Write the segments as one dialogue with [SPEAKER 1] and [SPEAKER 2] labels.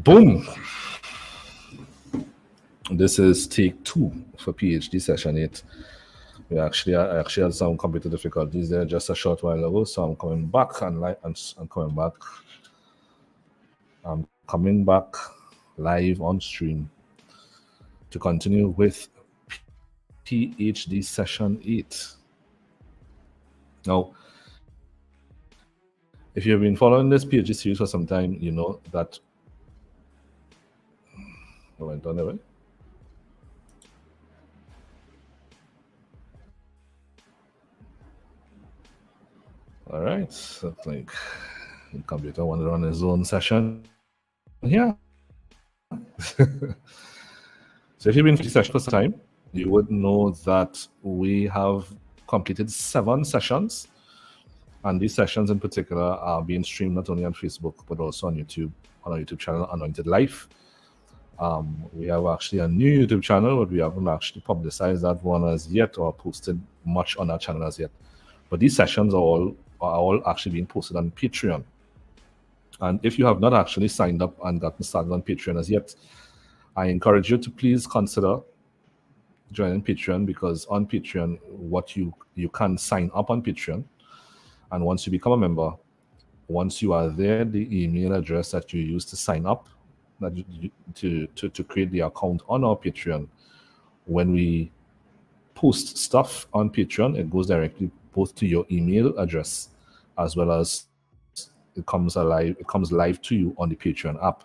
[SPEAKER 1] Boom. This is take 2 for PhD session 8. I actually had some computer difficulties there just a short while ago, so I'm coming back I'm coming back live on stream to continue with PhD session 8. Now, if you've been following this PhD series for some time, you know that I went on away. All right, so like the computer wanted to run his own session. Yeah. So if you've been 50 sessions for some time, you would know that we have completed 7 sessions, and these sessions in particular are being streamed not only on Facebook but also on YouTube, on our YouTube channel, Anointed Life. We have actually a new YouTube channel, but we haven't actually publicized that one as yet or posted much on our channel as yet. But these sessions are all actually being posted on Patreon. And if you have not actually signed up and gotten started on Patreon as yet, I encourage you to please consider joining Patreon, because on Patreon, what you can sign up on Patreon, and once you become a member, once you are there, the email address that you use to sign up, to create the account on our Patreon, when we post stuff on Patreon, it goes directly both to your email address as well as it comes live to you on the Patreon app,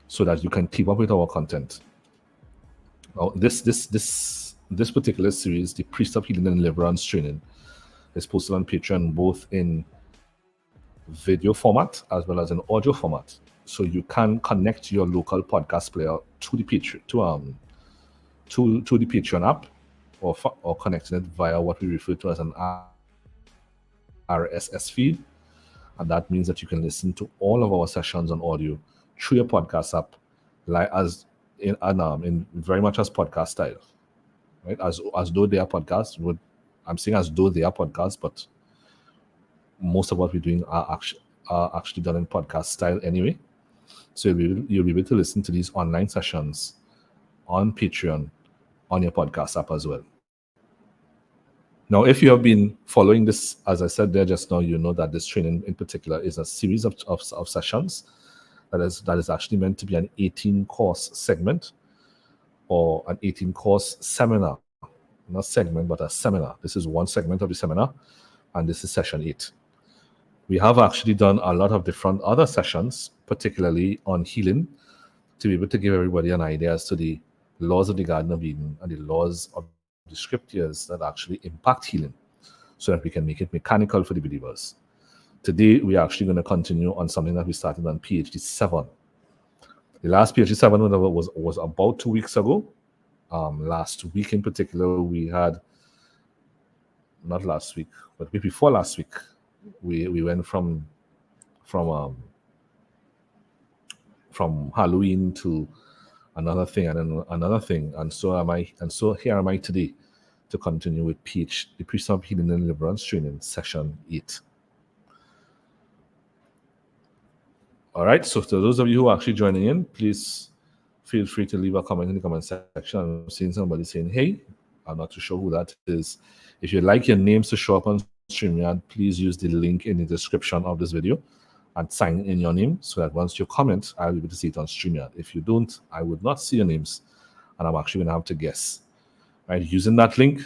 [SPEAKER 1] so that you can keep up with our content. Now, this particular series, the Priest of Healing and Deliverance training, is posted on Patreon both in video format as well as in audio format. So you can connect your local podcast player to the Patreon to the Patreon app, or connecting it via what we refer to as an RSS feed, and that means that you can listen to all of our sessions on audio through your podcast app, like in very much as podcast style, right? As though they are podcasts. I'm saying as though they are podcasts, but most of what we're doing are actually done in podcast style anyway. So you'll be able to listen to these online sessions on Patreon on your podcast app as well. Now, if you have been following this, as I said there just now, you know that this training in particular is a series of sessions that is actually meant to be an 18-course segment, or an 18-course seminar. Not segment, but a seminar. This is one segment of the seminar, and this is session 8. We have actually done a lot of different other sessions, particularly on healing, to be able to give everybody an idea as to the laws of the Garden of Eden and the laws of the scriptures that actually impact healing, so that we can make it mechanical for the believers. Today, we are actually going to continue on something that we started on PhD 7. The last PhD 7 was about 2 weeks ago. Last week in particular, we had, not last week, but week before last week, we went from Halloween to another thing, and then another thing, and so here am I today to continue with the Priest of Healing and Deliverance training, session 8. All right, so to those of you who are actually joining in, please feel free to leave a comment in the comment section. I'm seeing somebody saying, hey, I'm not too sure who that is. If you'd like your names to show up on StreamYard, please use the link in the description of this video and sign in your name, so that once you comment, I'll be able to see it on StreamYard. If you don't, I would not see your names, and I'm actually going to have to guess. Right? Using that link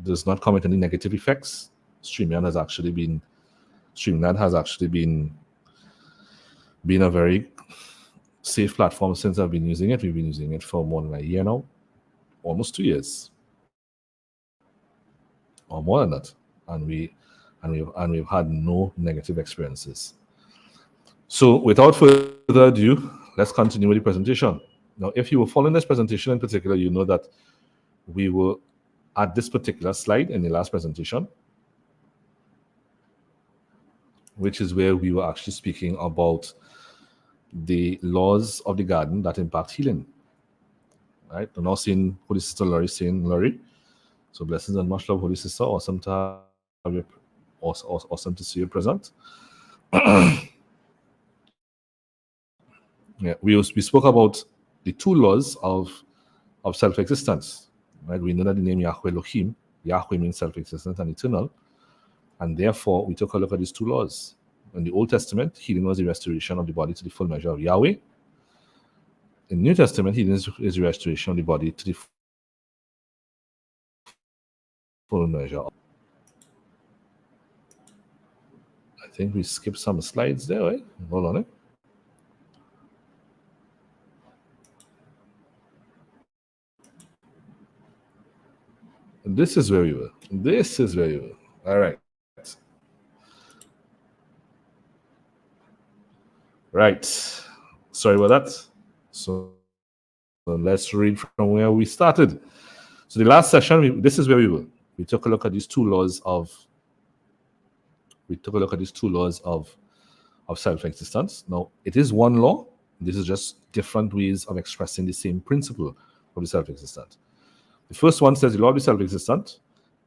[SPEAKER 1] does not come with any negative effects. StreamYard has actually been a very safe platform since I've been using it. We've been using it for more than a year now, almost 2 years, or more than that, and we've had no negative experiences. So without further ado, let's continue with the presentation. Now, if you were following this presentation in particular, you know that we were at this particular slide in the last presentation, which is where we were actually speaking about the laws of the garden that impact healing. Right? I'm now seeing Holy Sister Laurie saying, Laurie. So blessings and much love, Holy Sister. Awesome to have you. Awesome to see you present. Yeah, we spoke about the two laws of self-existence. Right? We know that the name Yahweh Elohim, Yahweh means self-existent and eternal, and therefore we took a look at these two laws. In the Old Testament, healing was the restoration of the body to the full measure of Yahweh. In the New Testament, healing is the restoration of the body to the full measure. I think we skipped some slides there, right? Hold on. This is where we were. This is where we were. All right. Right. Sorry about that. So let's read from where we started. So the last session, this is where we were. We took a look at these two laws of self-existence. Now, it is one law. This is just different ways of expressing the same principle of the self-existent. The first one says the law of the self-existent.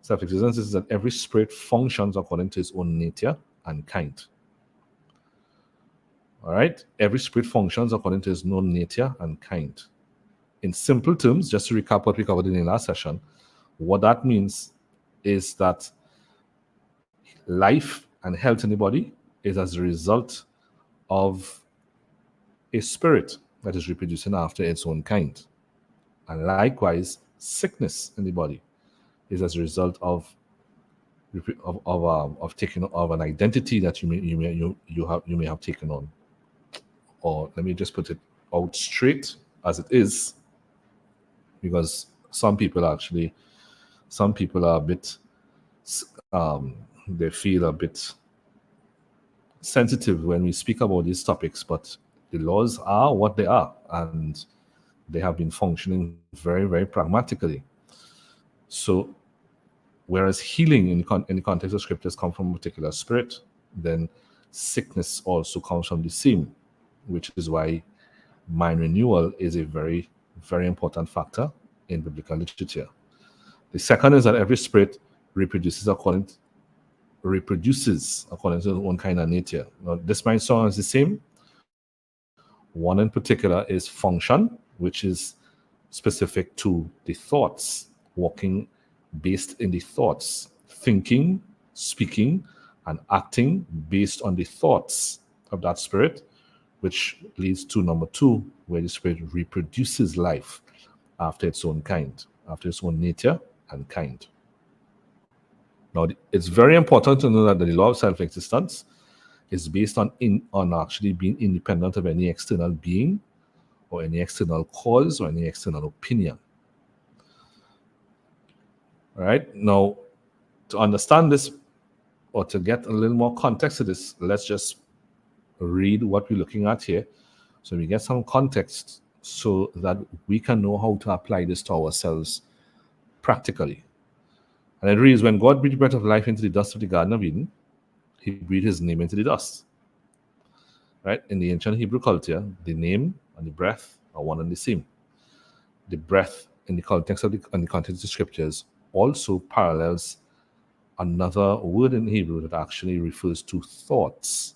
[SPEAKER 1] Self-existence is that every spirit functions according to its own nature and kind. All right? Every spirit functions according to its own nature and kind. In simple terms, just to recap what we covered in the last session, what that means is that life and health in the body is as a result of a spirit that is reproducing after its own kind. And likewise, sickness in the body is as a result of taking of an identity that you may have taken on. Or let me just put it out straight as it is, because some people are a bit they feel a bit sensitive when we speak about these topics, but the laws are what they are, and they have been functioning very, very pragmatically. So whereas healing in the context of scriptures come from a particular spirit, then sickness also comes from the same, which is why mind renewal is a very, very important factor in biblical literature. The second is that every spirit reproduces according to its own kind of nature. Now, this might sound as the same. One in particular is function, which is specific to the thoughts, walking based in the thoughts, thinking, speaking, and acting based on the thoughts of that spirit, which leads to number two, where the spirit reproduces life after its own kind, after its own nature and kind. Now, it's very important to know that the law of self-existence is based on actually being independent of any external being or any external cause or any external opinion. All right. Now, to understand this or to get a little more context to this, let's just read what we're looking at here. So we get some context so that we can know how to apply this to ourselves practically. And it reads, when God breathed the breath of life into the dust of the Garden of Eden, he breathed his name into the dust. Right? In the ancient Hebrew culture, the name and the breath are one and the same. The breath in the context of the scriptures also parallels another word in Hebrew that actually refers to thoughts.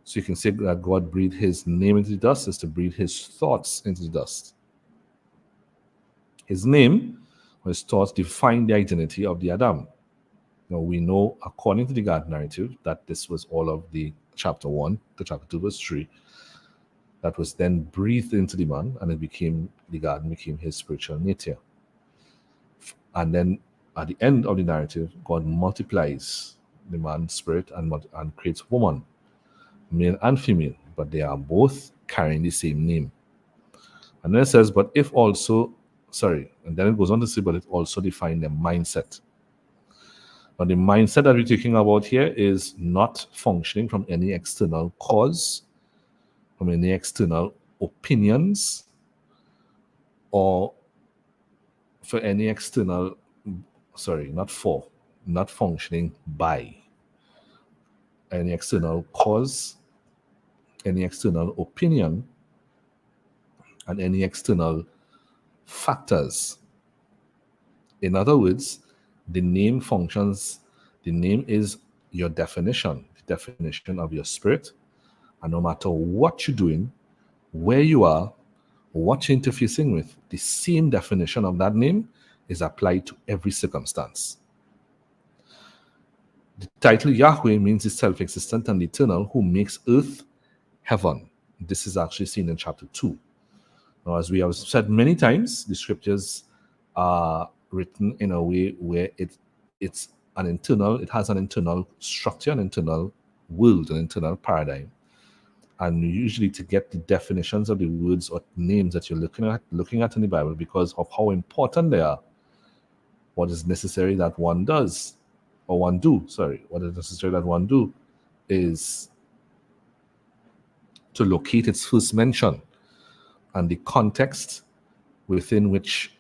[SPEAKER 1] So you can say that God breathed his name into the dust is to breathe his thoughts into the dust. His name or his thoughts define the identity of the Adam. Now we know, according to the God narrative, that this was all of the chapter 1 to chapter 2 verse 3 that was then breathed into the man, and the garden became his spiritual nature. And then at the end of the narrative, God multiplies the man's spirit and creates woman, male and female, but they are both carrying the same name. And then it says, and then it goes on to say, but it also defined their mindset. But the mindset that we're talking about here is not functioning from any external cause, from any external opinions, or for any external, not functioning by any external cause, any external opinion, and any external factors. In other words, the name is your definition, the definition of your spirit. And no matter what you're doing, where you are, what you're interfacing with, the same definition of that name is applied to every circumstance. The title Yahweh means the self-existent and eternal who makes earth heaven. This is actually seen in chapter 2. Now, as we have said many times, the scriptures are written in a way where it has an internal structure, an internal world, an internal paradigm. And usually to get the definitions of the words or names that you're looking at in the Bible, because of how important they are, what is necessary that one does, or one do, what is necessary that one do is to locate its first mention and the context within which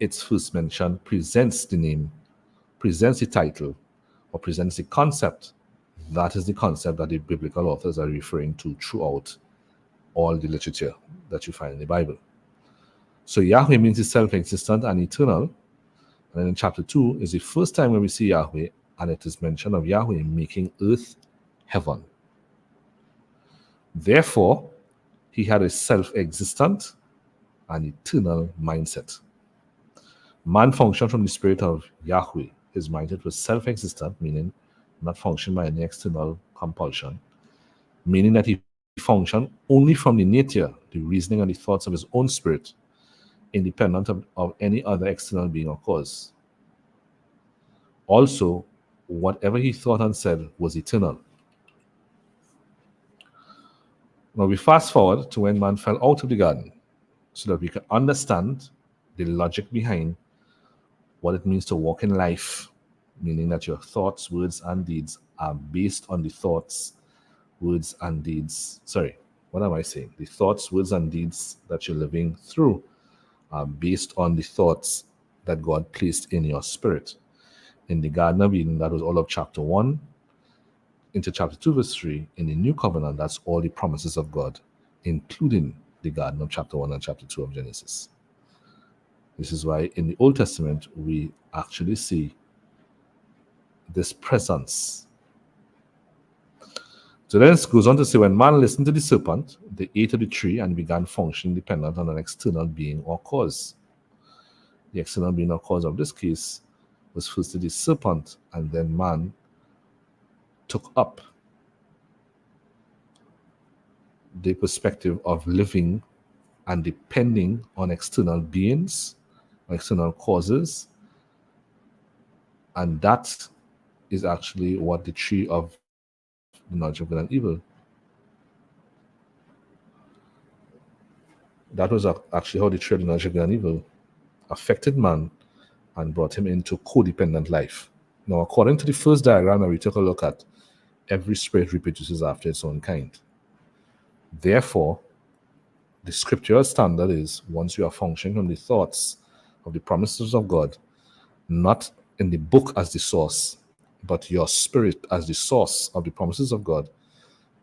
[SPEAKER 1] its first mention presents the name, presents the title, or presents the concept. That is the concept that the biblical authors are referring to throughout all the literature that you find in the Bible. So Yahweh means is self-existent and eternal. And then in chapter 2 is the first time when we see Yahweh, and it is mention of Yahweh making earth heaven. Therefore, he had a self-existent and eternal mindset. Man functioned from the spirit of Yahweh. His mindset was self-existent, meaning not functioned by any external compulsion, meaning that he functioned only from the nature, the reasoning, and the thoughts of his own spirit, independent of any other external being or cause. Also, whatever he thought and said was eternal. Now we fast forward to when man fell out of the garden, so that we can understand the logic behind what it means to walk in life, meaning that your thoughts, words, and deeds are based on the thoughts, words, and deeds. Sorry, what am I saying? The thoughts, words, and deeds that you're living through are based on the thoughts that God placed in your spirit. In the Garden of Eden, that was all of chapter 1 into chapter 2, verse 3. In the New Covenant, that's all the promises of God, including the Garden of chapter 1 and chapter 2 of Genesis. This is why in the Old Testament, we actually see this presence. So then it goes on to say, when man listened to the serpent, they ate of the tree and began functioning dependent on an external being or cause. The external being or cause of this case was first the serpent, and then man took up the perspective of living and depending on external beings, external causes, and that is actually what the tree of the knowledge of good and evil. That was actually how the tree of the knowledge of good and evil affected man and brought him into codependent life. Now, according to the first diagram that we took a look at, every spirit reproduces after its own kind. Therefore, the scriptural standard is once you are functioning from the thoughts of the promises of God, not in the book as the source, but your spirit as the source of the promises of God,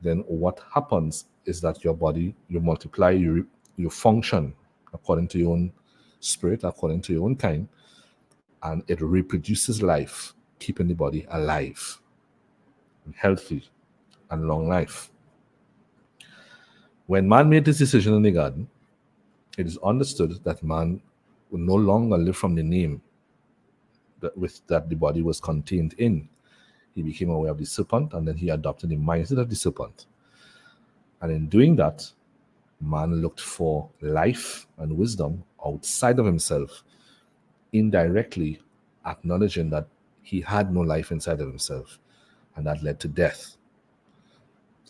[SPEAKER 1] then what happens is that your body, you multiply, you function according to your own spirit, according to your own kind, and it reproduces life, keeping the body alive, and healthy, and long life. When man made this decision in the garden, it is understood that man would no longer live from the name that the body was contained in. He became aware of the serpent, and then he adopted the mindset of the serpent. And in doing that, man looked for life and wisdom outside of himself, indirectly acknowledging that he had no life inside of himself, and that led to death.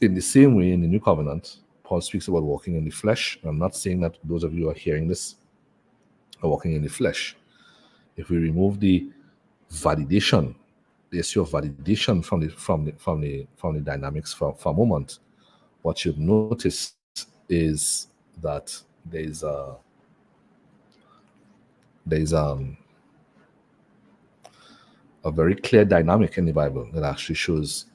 [SPEAKER 1] In the same way, in the New Covenant, Paul speaks about walking in the flesh. I'm not saying that those of you who are hearing this are walking in the flesh. If we remove the validation, the issue of validation from the dynamics for a moment, what you've noticed is that there's a very clear dynamic in the Bible that actually shows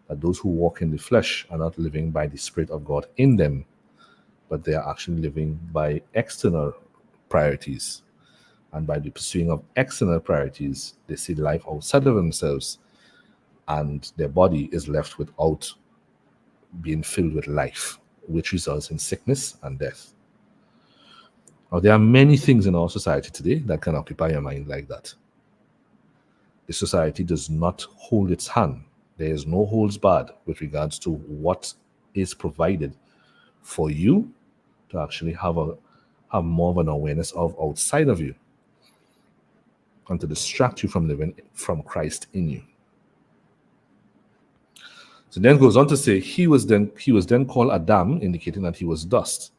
[SPEAKER 1] that those who walk in the flesh are not living by the Spirit of God in them, but they are actually living by external priorities. And by the pursuing of external priorities, they see life outside of themselves, and their body is left without being filled with life, which results in sickness and death. Now, there are many things in our society today that can occupy your mind like that. The society does not hold its hand. There is no holds barred with regards to what is provided for you to actually have more of an awareness of outside of you, and to distract you from living from Christ in you. So then goes on to say, he was then called Adam, indicating that he was dust.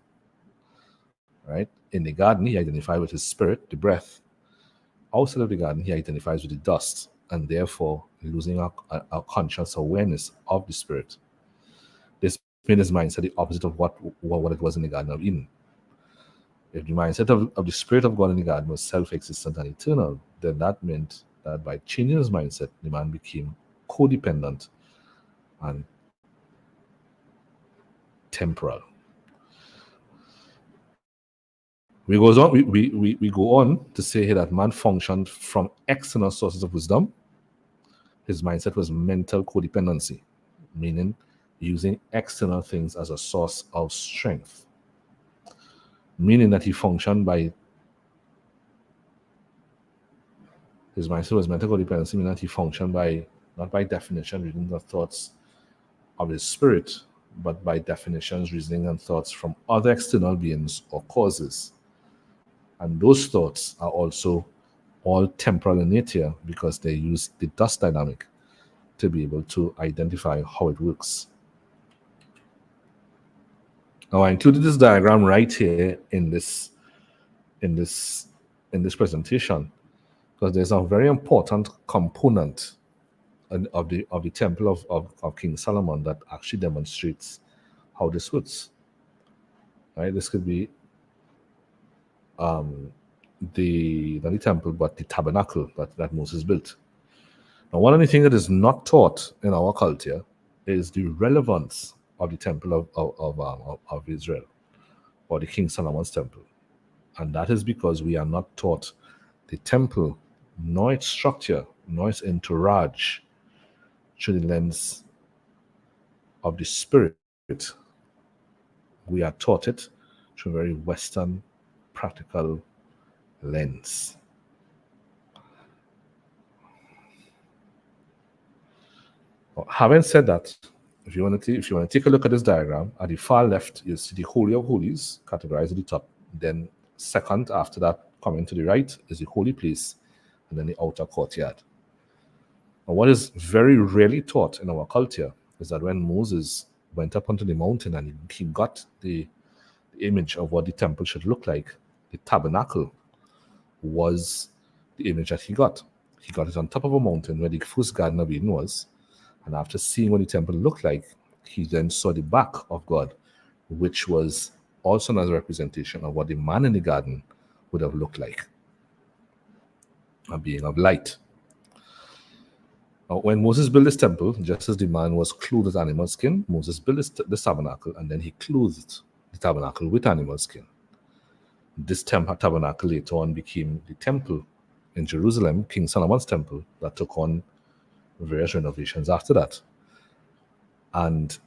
[SPEAKER 1] Right? In the garden, he identified with his spirit, the breath. Outside of the garden, he identifies with the dust, and therefore losing our conscious awareness of the spirit. This made his mindset the opposite of what it was in the Garden of Eden. If the mindset of the Spirit of God in the garden was self-existent and eternal, then that meant that by changing his mindset, the man became codependent and temporal. We go on to say here that man functioned from external sources of wisdom. His mindset was mental codependency, meaning using external things as a source of strength. Meaning that he functioned by his mindset was mental codependency, meaning that he functioned by, not by definition, reasoning and thoughts of his spirit, but by definitions, reasoning and thoughts from other external beings or causes. And those thoughts are also all temporal in nature because they use the dust dynamic to be able to identify how it works. Now, I included this diagram right here in this presentation because there's a very important component of the temple of King Solomon that actually demonstrates how this works. Right? This could be not the temple, but the tabernacle that Moses built. Now, one of the things that is not taught in our culture is the relevance of the temple of Israel, or the King Solomon's temple. And that is because we are not taught the temple, nor its structure, nor its entourage through the lens of the spirit. We are taught it through a very Western, practical lens. Well, having said that, if you want to take a look at this diagram, at the far left, you see the Holy of Holies categorized at the top. Then second after that, coming to the right, is the holy place, and then the outer courtyard. And what is very rarely taught in our culture is that when Moses went up onto the mountain and he got the image of what the temple should look like, the tabernacle was the image that he got. He got it on top of a mountain where the first Garden of Eden was. And after seeing what the temple looked like, he then saw the back of God, which was also another representation of what the man in the garden would have looked like, a being of light. Now, when Moses built this temple, just as the man was clothed with animal skin, Moses built the tabernacle, and then he clothed the tabernacle with animal skin. This tabernacle later on became the temple in Jerusalem, King Solomon's temple, that took on various renovations after that. And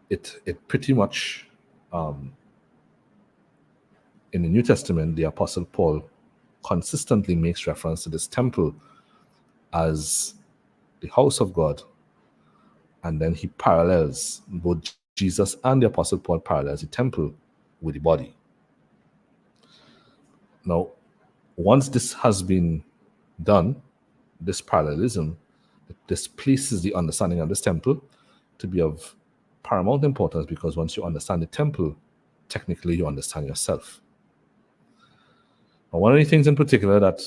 [SPEAKER 1] it pretty much, in the New Testament, the Apostle Paul consistently makes reference to this temple as the house of God. And then he parallels, both Jesus and the Apostle Paul parallels the temple with the body. Now, once this has been done, this parallelism displaces the understanding of this temple to be of paramount importance, because once you understand the temple, technically you understand yourself. Now, one of the things in particular that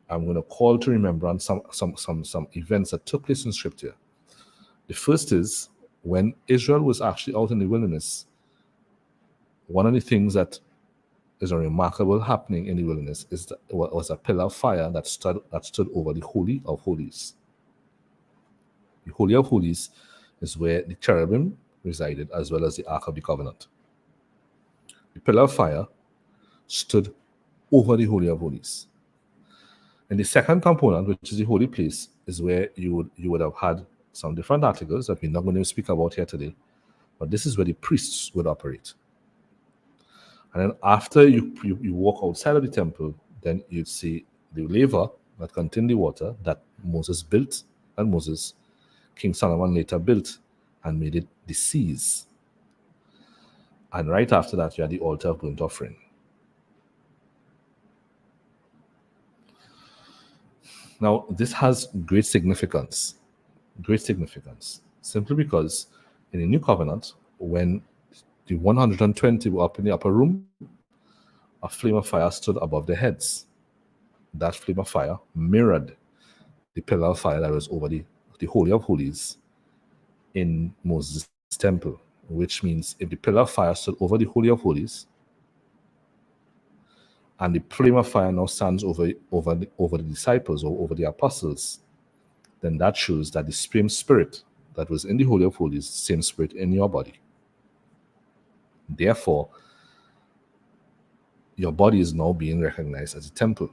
[SPEAKER 1] I'm going to call to remembrance some events that took place in Scripture. The first is when Israel was actually out in the wilderness. One of the things that is a remarkable happening in the wilderness was a pillar of fire that stood over the Holy of Holies. The Holy of Holies is where the cherubim resided, as well as the Ark of the Covenant. The pillar of fire stood over the Holy of Holies. And the second component, which is the holy place, is where you would have had some different articles that we're not going to speak about here today. But this is where the priests would operate. And then after you walk outside of the temple, then you'd see the laver that contained the water that Moses built, and King Solomon later built and made it the seas. And right after that, you had the altar of burnt offering. Now, this has great significance, simply because in the New Covenant, when the 120 were up in the upper room, a flame of fire stood above their heads. That flame of fire mirrored the pillar of fire that was over the Holy of Holies in Moses' temple, which means if the pillar of fire stood over the Holy of Holies, and the flame of fire now stands over the disciples or over the apostles, then that shows that the same spirit that was in the Holy of Holies, same spirit in your body. Therefore, your body is now being recognized as a temple.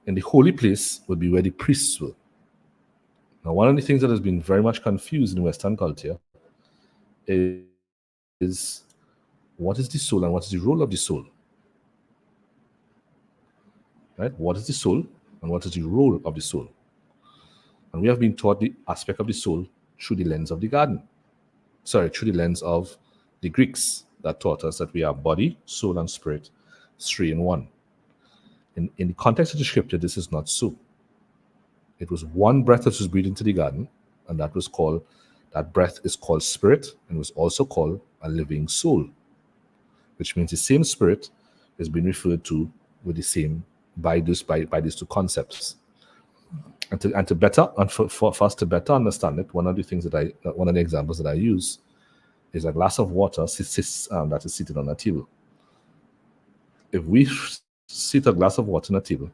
[SPEAKER 1] And the holy place would be where the priests were. Now, one of the things that has been very much confused in Western culture is what is the soul and what is the role of the soul? Right? What is the soul and what is the role of the soul? And we have been taught the aspect of the soul through the lens of the garden. Through the lens of the Greeks that taught us that we are body, soul, and spirit, 3 in 1. In the context of the scripture, this is not so. It was one breath that was breathed into the garden, and that breath is called spirit, and was also called a living soul, which means the same spirit is being referred to with the same by these two concepts. And for us to better understand it, one of the examples that I use is a glass of water that is seated on a table. If we sit a glass of water on a table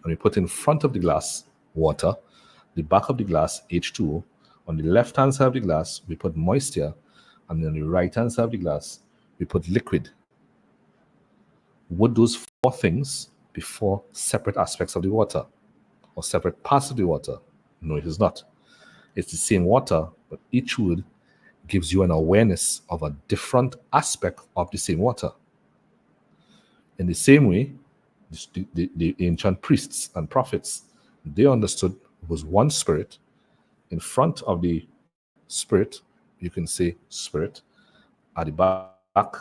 [SPEAKER 1] and we put in front of the glass water, the back of the glass H2O, on the left hand side of the glass we put moisture, and on the right hand side of the glass we put liquid. Would those 4 things be 4 separate aspects of the water or separate parts of the water? No, it is not. It's the same water, but each word gives you an awareness of a different aspect of the same water. In the same way, the ancient priests and prophets, they understood it was one spirit. In front of the spirit, you can say spirit. At the back,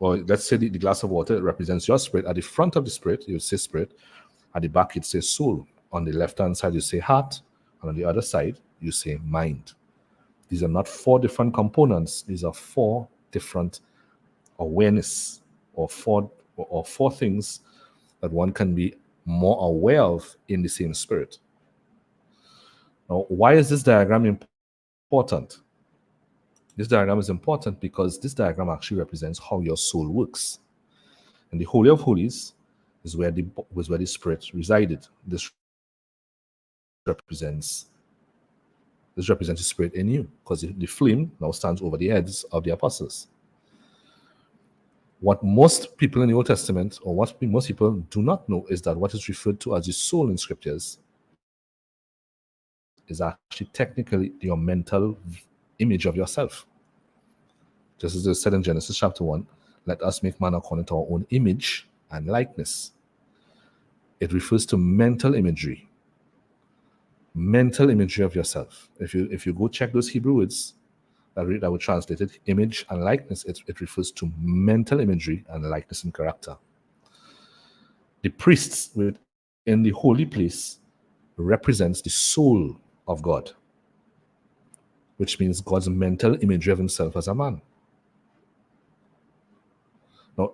[SPEAKER 1] or let's say the glass of water represents your spirit. At the front of the spirit, you say spirit. At the back, it says soul. On the left-hand side, you say heart. And on the other side, you say mind. These are not 4 different components. These are 4 different awareness, or four things that one can be more aware of in the same spirit. Now, why is this diagram important? This diagram is important because this diagram actually represents how your soul works. And the Holy of Holies is where the spirit resided. This represents the spirit in you, because the flame now stands over the heads of the apostles. What most people in the Old Testament, or what most people do not know, is that what is referred to as the soul in scriptures is actually technically your mental image of yourself. Just as it said in Genesis chapter 1, let us make man according to our own image and likeness. It refers to mental imagery of yourself. If you go check those Hebrew words that were translated image and likeness, it refers to mental imagery and likeness and character. The priests in the holy place represents the soul of God, which means God's mental imagery of himself as a man. Now,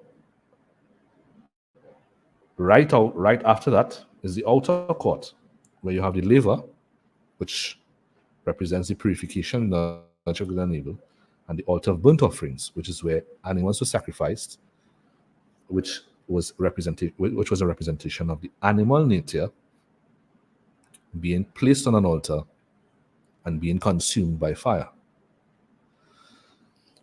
[SPEAKER 1] right after that is the outer court, where you have the laver, which represents the purification, the nurture of good and evil, and the altar of burnt offerings, which is where animals were sacrificed, which was a representation of the animal nature being placed on an altar and being consumed by fire.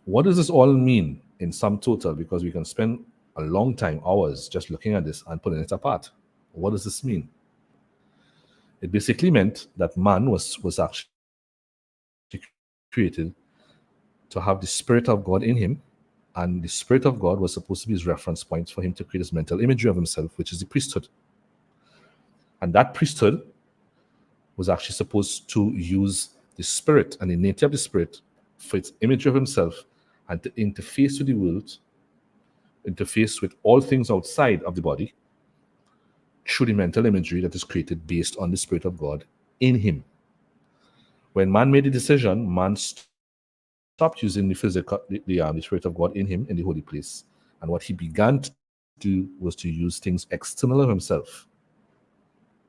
[SPEAKER 1] What does this all mean in sum total? Because we can spend a long time, hours, just looking at this and pulling it apart. What does this mean? It basically meant that man was actually created to have the Spirit of God in him, and the Spirit of God was supposed to be his reference point for him to create his mental imagery of himself, which is the priesthood. And that priesthood was actually supposed to use the Spirit and the nature of the Spirit for its imagery of himself and to interface with the world, interface with all things outside of the body through the mental imagery that is created based on the Spirit of God in him. When man made the decision, man stopped using the physical, the Spirit of God in him in the holy place. And what he began to do was to use things external of himself,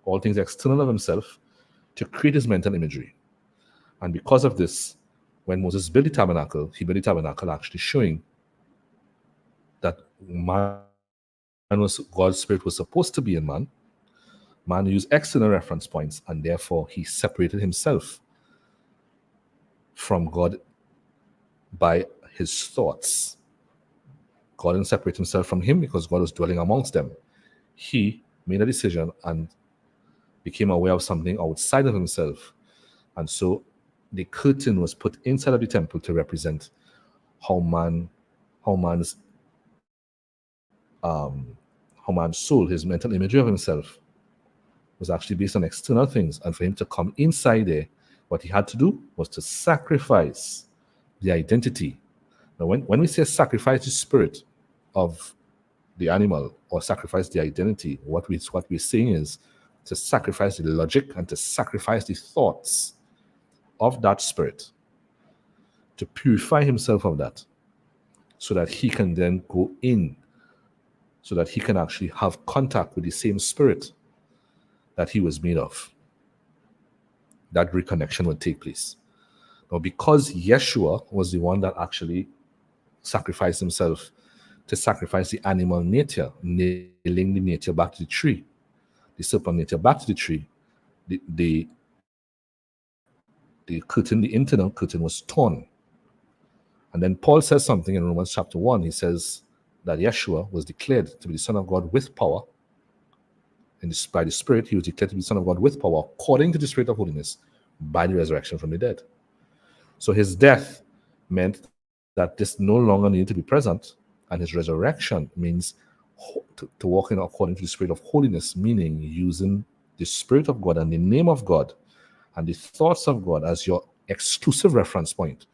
[SPEAKER 1] all things external of himself, to create his mental imagery. And because of this, when Moses built the tabernacle, he built the tabernacle actually showing that God's Spirit was supposed to be in man. Man used external reference points, and therefore he separated himself from God by his thoughts. God didn't separate himself from him because God was dwelling amongst them. He made a decision and became aware of something outside of himself. And so the curtain was put inside of the temple to represent how man's soul, his mental imagery of himself, was actually based on external things. And for him to come inside there, what he had to do was to sacrifice the identity. Now, when we say sacrifice the spirit of the animal or sacrifice the identity, what we're saying is to sacrifice the logic and to sacrifice the thoughts of that spirit, to purify himself of that, so that he can then go in, so that he can actually have contact with the same spirit that he was made of. That reconnection would take place. Now, because Yeshua was the one that actually sacrificed himself to sacrifice the animal nature, nailing the nature back to the tree, the serpent nature back to the tree, the curtain, the internal curtain was torn. And then Paul says something in Romans chapter 1. He says that Yeshua was declared to be the Son of God with power. And by the Spirit, he was declared to be the Son of God with power, according to the Spirit of holiness, by the resurrection from the dead. So his death meant that this no longer needed to be present, and his resurrection means to walk in according to the Spirit of holiness, meaning using the Spirit of God and the name of God and the thoughts of God as your exclusive reference point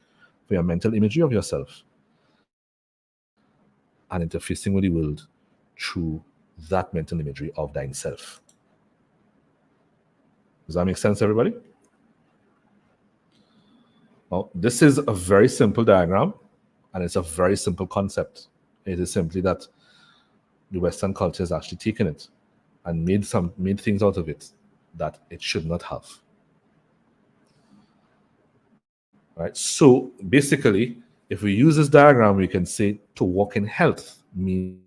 [SPEAKER 1] for your mental imagery of yourself, and interfacing with the world through that mental imagery of thine self. Does that make sense, everybody? Well, this is a very simple diagram, and it's a very simple concept. It is simply that the Western culture has actually taken it and made things out of it that it should not have. Right? So basically, if we use this diagram, we can say to walk in health means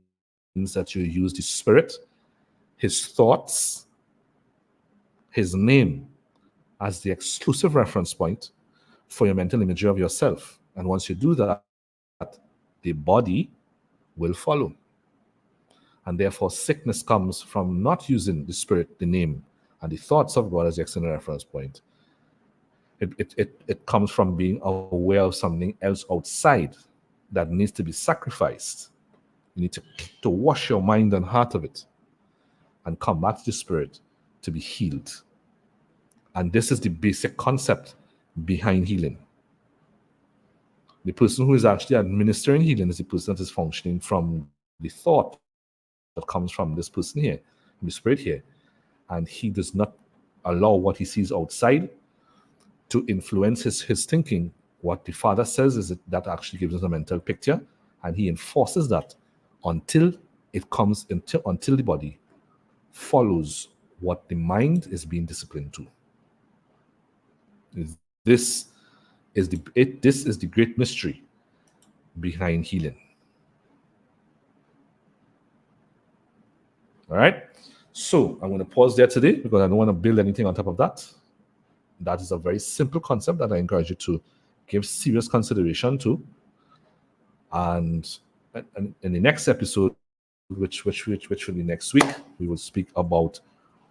[SPEAKER 1] that you use the Spirit, his thoughts, his name as the exclusive reference point for your mental imagery of yourself. And once you do that, the body will follow. And therefore, sickness comes from not using the Spirit, the name, and the thoughts of God as the external reference point. It comes from being aware of something else outside that needs to be sacrificed. You need to wash your mind and heart of it and come back to the Spirit to be healed. And this is the basic concept behind healing. The person who is actually administering healing is the person that is functioning from the thought that comes from this person here, from the Spirit here. And he does not allow what he sees outside to influence his thinking. What the Father says is that actually gives us a mental picture, and he enforces that until the body follows what the mind is being disciplined to. This is the great mystery behind healing. All right. So I'm going to pause there today because I don't want to build anything on top of that. That is a very simple concept that I encourage you to give serious consideration to. And in the next episode, which will be next week, we will speak about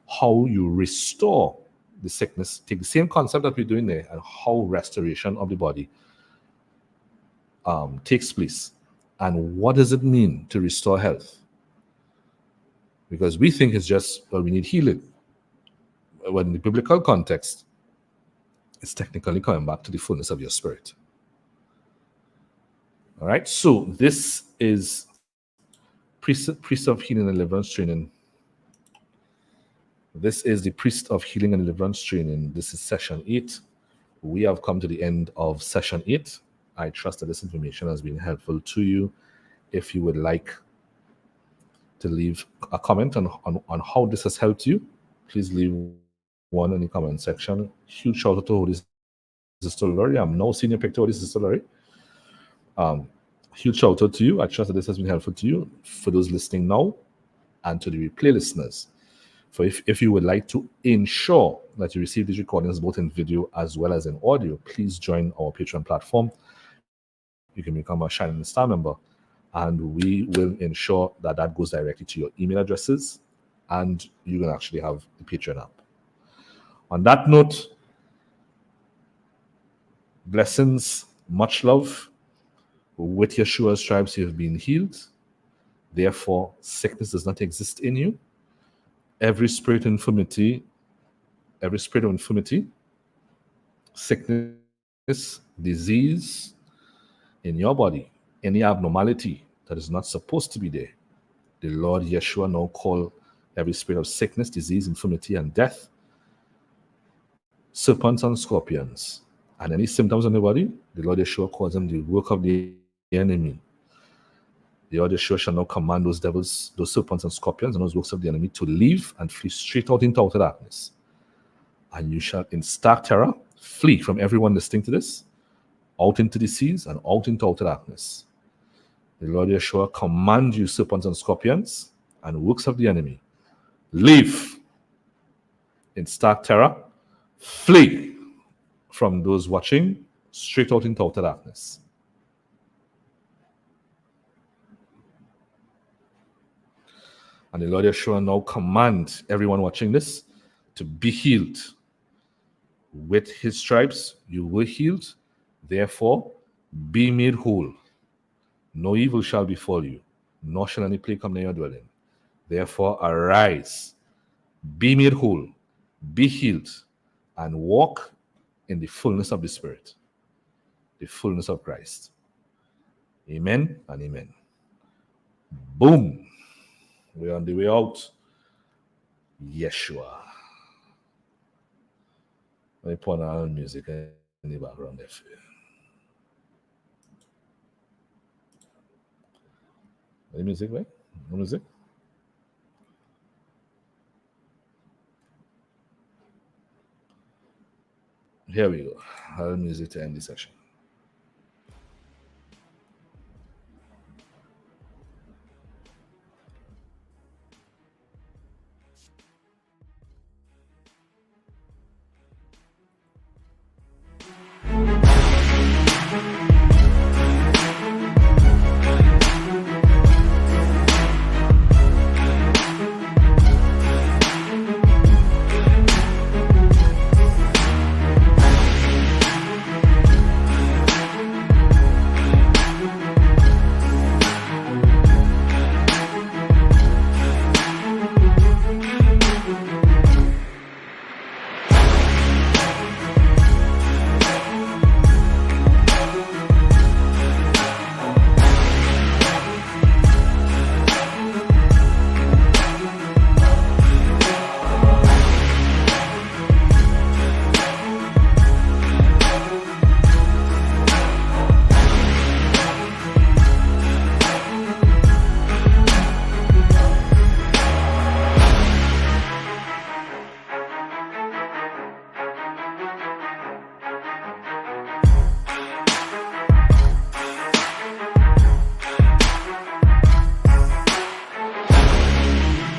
[SPEAKER 1] how you restore the sickness, take the same concept that we're doing there and how restoration of the body takes place. And what does it mean to restore health? Because we think it's just, well, we need healing. When in the biblical context, it's technically coming back to the fullness of your spirit. All right, so this is Priest of Healing and Deliverance Training. This is the Priest of Healing and Deliverance Training. This is session 8. We have come to the end of session 8. I trust that this information has been helpful to you. If you would like to leave a comment on how this has helped you, please leave one in the comment section. Huge shout out to Sister Laurie. I'm now seeing your picture of Sister Laurie. Huge shout out to you. I trust that this has been helpful to you, for those listening now and to the replay listeners. For if you would like to ensure that you receive these recordings both in video as well as in audio, please join our Patreon platform. You can become a Shining Star member, and we will ensure that that goes directly to your email addresses, and you can actually have the Patreon app. On that note, blessings, much love. With Yeshua's stripes you have been healed. Therefore, sickness does not exist in you. Every spirit of infirmity, sickness, disease in your body, any abnormality that is not supposed to be there, the Lord Yeshua now call every spirit of sickness, disease, infirmity, and death, serpents and scorpions, and any symptoms on the body, the Lord Yeshua calls them the work of the enemy. The Lord Yeshua shall now command those devils, those serpents and scorpions, and those works of the enemy to leave and flee straight out into outer darkness. And you shall, in stark terror, flee from everyone listening to this, out into the seas and out into outer darkness. The Lord Yeshua command you, serpents and scorpions, and works of the enemy, leave in stark terror, flee from those watching, straight out into outer darkness. And the Lord Yeshua now command everyone watching this to be healed. With his stripes you were healed, therefore be made whole. No evil shall befall you, nor shall any plague come near your dwelling. Therefore arise, be made whole, be healed, and walk in the fullness of the Spirit, the fullness of Christ. Amen and amen. Boom. We're on the way out. Yeshua. Let me put on our music in the background there for you. Any music, right? No music? Here we go. Our music to end the session.